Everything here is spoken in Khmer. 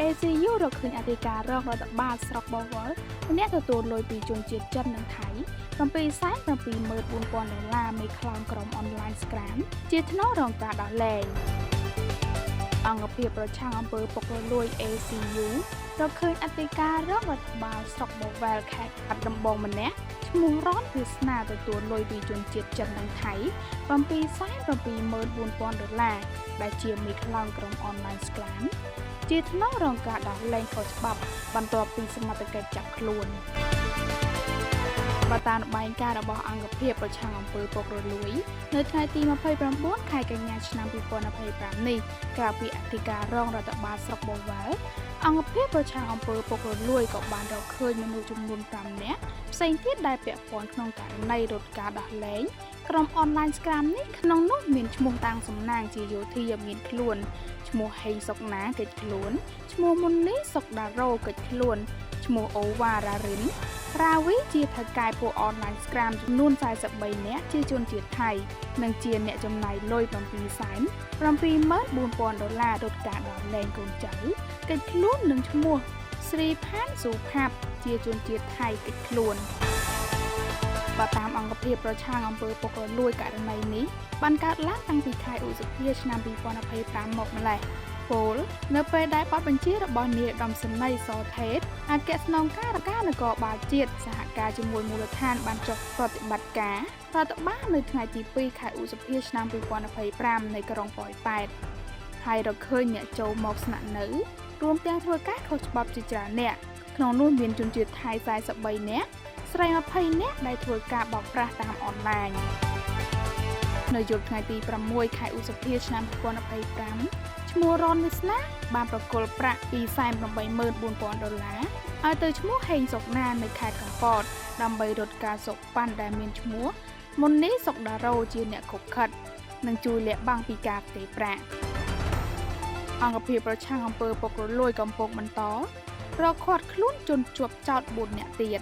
ACU រកឃើញអធិការរងរដ្ឋបាលស្រុកបវរអ្នកទទួលលុយពីជនជាតិចិននិងថៃ$774,000មេខ្លោងក្រុមអនឡាញស្ក្រាមជាថ្នូររងការដោះលែងអង្គភាពប្រឆាំងអំពើពុករលួយ ACU រកឃើញអធិការរងរដ្ឋបាលស្រុកបវរខេត្តបាត់ដំបងម្នាក់ឈ្មោះរ៉នវាសនាទទួលលុយពីជនជាតិចិននិងថៃ$774,000ដែលជាមេខ្លោងក្រុមអនឡាញស្ក្រាមជាថ្នូររងការដោះលែងខុសច្បាប់បន្ទាប់ពីសមត្ថកិច្ចចាប់ខ្លួនបតាមបែងការរបស់អង្គភាពប្រឆាំងអំពើពុករលួយនៅថ្ងៃទី29ខែកញ្ញាឆ្នាំ2025នេះក្រៅពីអធិការរងរដ្ឋបាលស្រុកបវរអង្គភាពប្រឆាំងអំពើពុករលួយក៏បានរកឃើញមនុស្សចំនួន5នាក់ផ្សេងទៀតដែលពាក់ព័ន្ធក្នុងករណីរត់ការដោះលែងក្រុមអនឡាញស្ក្រាមនេះក្នុងនោះមានឈ្មោះតាំងសំណាងជាយោធាមានខ្លួនឈ្មោះហេងសុកណាកិច្ចខ្លួនឈ្មោះមុននេះសុកដារ៉ូកិច្ចខ្លួនឈ្មោះអូវ៉ារ៉ារិនរាវីជាថៅកែពួកអនឡាញស្ក្រាមចំនួន43នាក់ជាជនជាតិថៃនិងជាអ្នកចំណាយលុយ$774,000រត់ការដោះលែងកូនចៅកិច្ចខ្លួននិងឈ្មោះស្រីផានស៊ូផាប់ជាជនជាតិថៃកិច្ចខ្លួនបើតាមអង្គភាពប្រឆាំងអំពើពុករលួយករណីនេះបានកើតឡើងតាំងពីខែឧសភាឆ្នាំ2025មកម្លេះពលនៅពេលដែលបទបញ្ជារបស់នាយឧត្តមសេនីយ៍សថេតអគ្គស្នងការនគរបាលជាតិសហការជាមួយមូលដ្ឋានបានចុះប្រតិបត្តិការរដ្ឋបាលនៅថ្ងៃទី2ខែឧសភាឆ្នាំ2025នៅក្រុងប៉ោយប៉ែតហើយរកឃើញអ្នកចូលមកស្នាក់នៅរួមទាំងធ្វើការខុសច្បាប់ជាច្រើនអ្នកក្នុងនោះមានជនជាតិថៃ43នាក់ស្រី20នាក់ដែលធ្វើការបោកប្រាស់តាមអនឡាញនៅយប់ថ្ងៃទី6ខែឧសភាឆ្នាំ2025ឈ្មោះរ៉នវាសនាបានប្រគល់ប្រាក់$284,000ឲ្យទៅឈ្មោះហេងសុកណានៅខេត្តកំពតដើម្បីរត់ការសុកប៉ាន់ដែលមានឈ្មោះមុននេះសុកដារ៉ូជាអ្នកខុបខិតនិងជួយលាក់បាំងពីការផ្ទេរប្រាក់អង្គភាពប្រឆាំងអំពើពុករលួយកំពុងបន្តរកឃាត់ខ្លួនជនជាប់ចោទ4នាក់ទៀត